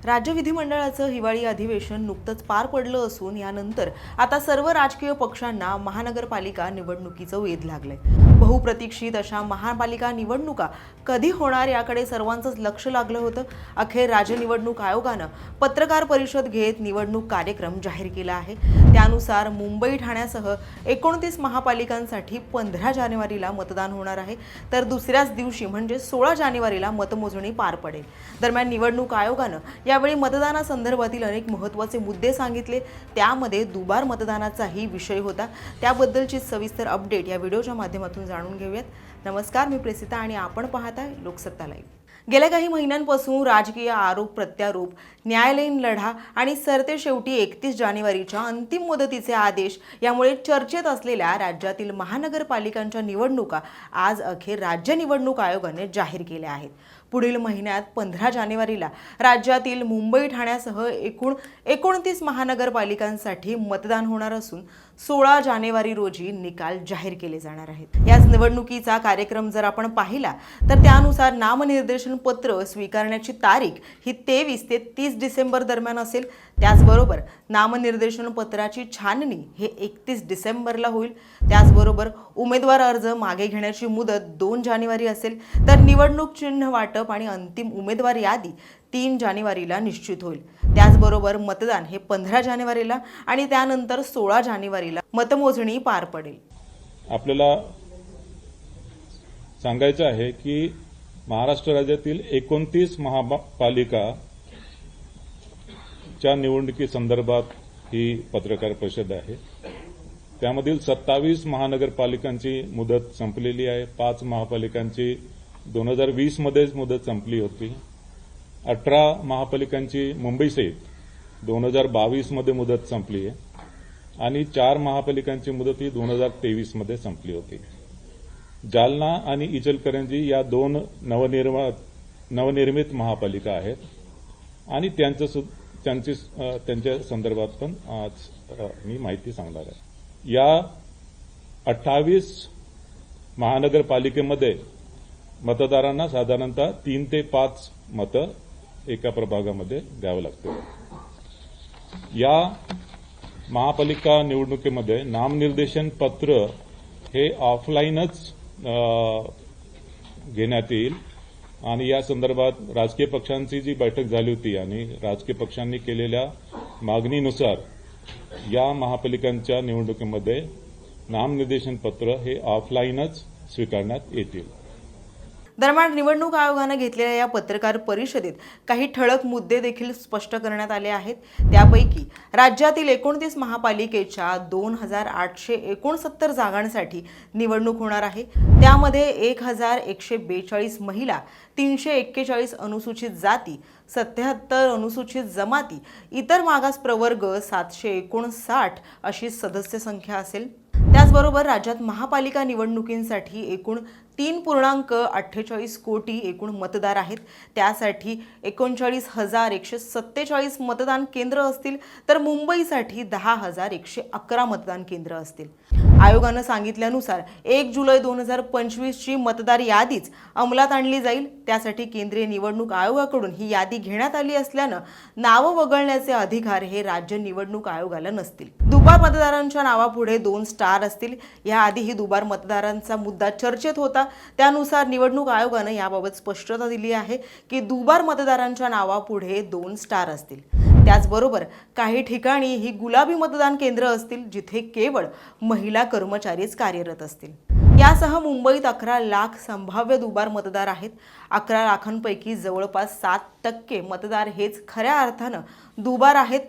राज्य विधिमंडळाचं हिवाळी अधिवेशन नुकतंच पार पडलं असून यानंतर आता सर्व राजकीय पक्षांना महानगरपालिका निवडणुकीचं वेध लागलंय। बहुप्रतीक्षित अशा महापालिका निवडणुका कधी होणार याकडे सर्वांचंच लक्ष लागलं होतं। अखेर राज्य निवडणूक आयोगानं पत्रकार परिषद घेत निवडणूक कार्यक्रम जाहीर केला आहे। त्यानुसार मुंबई ठाण्यासह 29 महापालिकांसाठी 15 जानेवारीला मतदान होणार आहे, तर दुसऱ्याच दिवशी म्हणजे 16 जानेवारीला मतमोजणी पार पडेल। दरम्यान निवडणूक आयोगानं यावेळी मतदानासंदर्भातील अनेक महत्त्वाचे मुद्दे सांगितले, त्यामध्ये दुबार मतदानाचाही विषय होता। त्याबद्दलची सविस्तर अपडेट या व्हिडिओच्या माध्यमातून जाणून घेऊयात। नमस्कार, मी प्रेसिता आणि आपण पाहताय लोकसत्ता लाईव्ह। गेल्या काही महिन्यांपासून राजकीय आरोप प्रत्यारोप, न्यायालयीन लढा आणि सरतेशेवटी 31 जानेवारीच्या अंतिम मुदतीचे आदेश यामुळे चर्चेत असलेल्या राज्यातील महानगरपालिकांच्या निवडणुका आज अखेर राज्य निवडणूक आयोगाने जाहीर केल्या आहेत। पुढील महिन्यात 15 जानेवारीला राज्यातील मुंबई ठाण्यासह एकूण 29 महानगरपालिकांसाठी मतदान होणार असून 16 जानेवारी रोजी निकाल जाहीर केले जाणार आहेत। याच निवडणुकीचा कार्यक्रम जर आपण पाहिला तर त्यानुसार नामनिर्देशन पत्र स्वीकारण्याची तारीख ही 23 ते 30 डिसेंबर दरम्यान असेल। त्याचबरोबर नामनिर्देशन पत्राची छाननी हे 31 डिसेंबरला होईल। त्याचबरोबर उमेदवार अर्ज मागे घेण्याची मुदत 2 जानेवारी असेल, तर निवडणूक चिन्ह वाटप आणि अंतिम उमेदवार यादी 3 जानेवारीला निश्चित होईल। त्याचबरोबर मतदान हे 15 जानेवारीला आणि त्यानंतर 16 जानेवारीला मतमोजणी पार पडेल। आपल्याला सांगायचं आहे की महाराष्ट्र राज्यातील 29 महापालिका च्या निवडणुकीसंदर्भात ही पत्रकार परिषद आहे। त्यामधील 27 महानगरपालिकांची मुदत संपलेली आहे। 5 महापालिकांची 2020 मध्येच मुदत संपली होती। 18 महापालिकांची मुंबईसहित 2022 मध्ये मुदत संपली आहे आणि 4 महापालिकांची मुदत ही 2023 मध्ये संपली होती। जालना आणि इचलकरंजी या 2 नवनिर्मित महापालिका आहेत आणि त्यांच्या संदर्भात पण आज मी माहिती सांगणार आहे। या 28 महानगरपालिकेमध्ये मतदारांना साधारणतः 3 ते 5 मतं एका प्रभागामध्ये द्यावं लागते। या महापालिका निवडणुकीमध्ये नामनिर्देशन पत्र हे ऑफलाईनच घेण्यात येईल आणि या संदर्भात राजकीय पक्षांची जी बैठक झाली होती आणि राजकीय पक्षांनी केलेल्या मागणीनुसार या महापालिकांच्या निवडणुकीमध्ये नामनिर्देशन पत्र हे ऑफलाईनच स्वीकारण्यात येतील। दरम्यान निवडणूक आयोगाने घेतलेल्या या पत्रकार परिषदेत काही ठळक मुद्दे देखील स्पष्ट करण्यात आले आहेत। त्यापैकी राज्यातील 29 महापालिकेच्या 2869 जागांसाठी निवडणूक होणार आहे। त्यामध्ये 1142 महिला, 341 अनुसूचित जाती, 77 अनुसूचित जमाती, इतर मागास प्रवर्ग, 759 अशी सदस्य संख्या असेल। त्याचबरोबर राज्यात महापालिका निवडणुकींसाठी एकूण 3.48 कोटी एकूण मतदार आहेत। त्यासाठी 39,147 मतदान केंद्र असतील, तर मुंबईसाठी 10,111 मतदान केंद्र असतील। आयोगानं सांगितल्यानुसार 1 जुलै 2025 ची मतदार यादीच अंमलात आणली जाईल। त्यासाठी केंद्रीय निवडणूक आयोगाकडून ही यादी घेण्यात आली असल्यानं नावं वगळण्याचे अधिकार हे राज्य निवडणूक आयोगाला नसतील। दुबार मतदारांच्या नावापुढे 2 स्टार असतील। याआधीही दुबार मतदारांचा मुद्दा चर्चेत होता। त्यानुसार निवडणूक आयोगानं याबाबत स्पष्टता दिली आहे की दुबार मतदारांच्या नावापुढे 2 स्टार असतील। त्याचबरोबर काही ठिकाणी ही गुलाबी मतदान केंद्र असतील, जिथे केवळ महिला कर्मचारीच कार्यरत असतील। यासह मुंबईत 11 लाख संभाव्य दुबार मतदार आहेत। 11 लाखांपैकी जवळपास 7% मतदार हेच खऱ्या अर्थानं दुबार आहेत।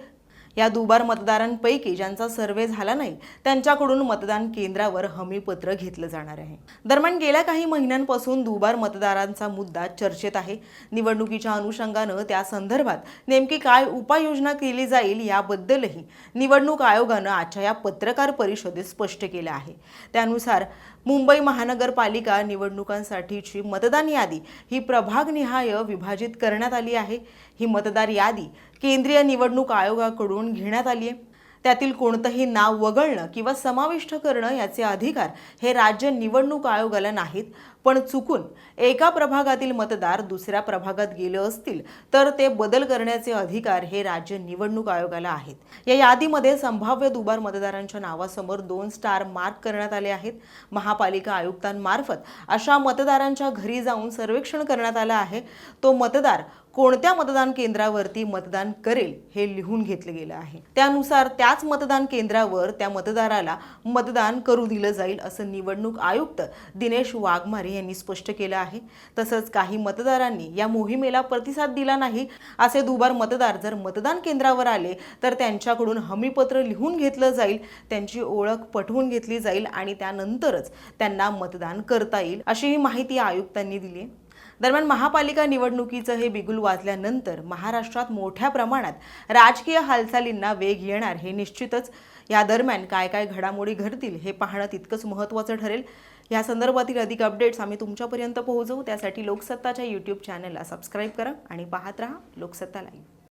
या दुबार मतदारांपैकी ज्यांचा सर्व्हे झाला नाही त्यांच्याकडून मतदान केंद्रावर हमीपत्र घेतलं जाणार आहे। दरम्यान गेल्या काही महिन्यांपासून दुबार मतदारांचा मुद्दा चर्चेत आहे। निवडणुकीच्या अनुषंगानं त्या संदर्भात नेमकी काय उपाययोजना केली जाईल याबद्दलही निवडणूक आयोगानं आजच्या या पत्रकार परिषदेत स्पष्ट केलं आहे। त्यानुसार मुंबई महानगरपालिका निवडणुकांसाठीची मतदान यादी ही प्रभागनिहाय विभाजित करण्यात आली आहे। ही मतदार यादी केंद्रीय निवडणूक आयोगाकडून घेण्यात आली आहे। त्यातील कोणतंही नाव वगळणं किंवा समाविष्ट करणं याचे अधिकार हे राज्य निवडणूक आयोगाला नाहीत, पण चुकून एका प्रभागातील मतदार दुसऱ्या प्रभागात गेले असतील तर ते बदल करण्याचे अधिकार हे राज्य निवडणूक आयोगाला आहेत। या यादीमध्ये संभाव्य दुबार मतदारांच्या नावासमोर 2 स्टार मार्क करण्यात आले आहेत। महापालिका आयुक्तांमार्फत अशा मतदारांच्या घरी जाऊन सर्वेक्षण करण्यात आलं आहे। तो मतदार कोणत्या मतदान केंद्रावरती मतदान करेल हे लिहून घेतले गेले आहे। त्यानुसार त्याच मतदान केंद्रावर त्या मतदाराला मतदान करू दिलं जाईल असं निवडणूक आयुक्त दिनेश वाघमारे यांनी स्पष्ट केलं आहे। तसंच काही मतदारांनी या मोहिमेला प्रतिसाद दिला नाही असे दुबार मतदार जर मतदान केंद्रावर आले तर त्यांच्याकडून हमीपत्र लिहून घेतलं जाईल, त्यांची ओळख पटवून घेतली जाईल आणि त्यानंतरच त्यांना मतदान करता येईल अशी ही माहिती आयुक्तांनी दिली आहे। दरम्यान महापालिका निवडणुकीचं हे बिगुल वाजल्यानंतर महाराष्ट्रात मोठ्या प्रमाणात राजकीय हालचालींना वेग येणार हे निश्चितच। या दरम्यान काय काय घडामोडी घडतील हे पाहणं तितकंच महत्त्वाचं ठरेल। या संदर्भातील अधिक अपडेट्स आम्ही तुमच्यापर्यंत पोहोचवू। त्यासाठी लोकसत्ताच्या YouTube चॅनलला सबस्क्राईब करा आणि पाहत रहा लोकसत्ता लाईव्ह।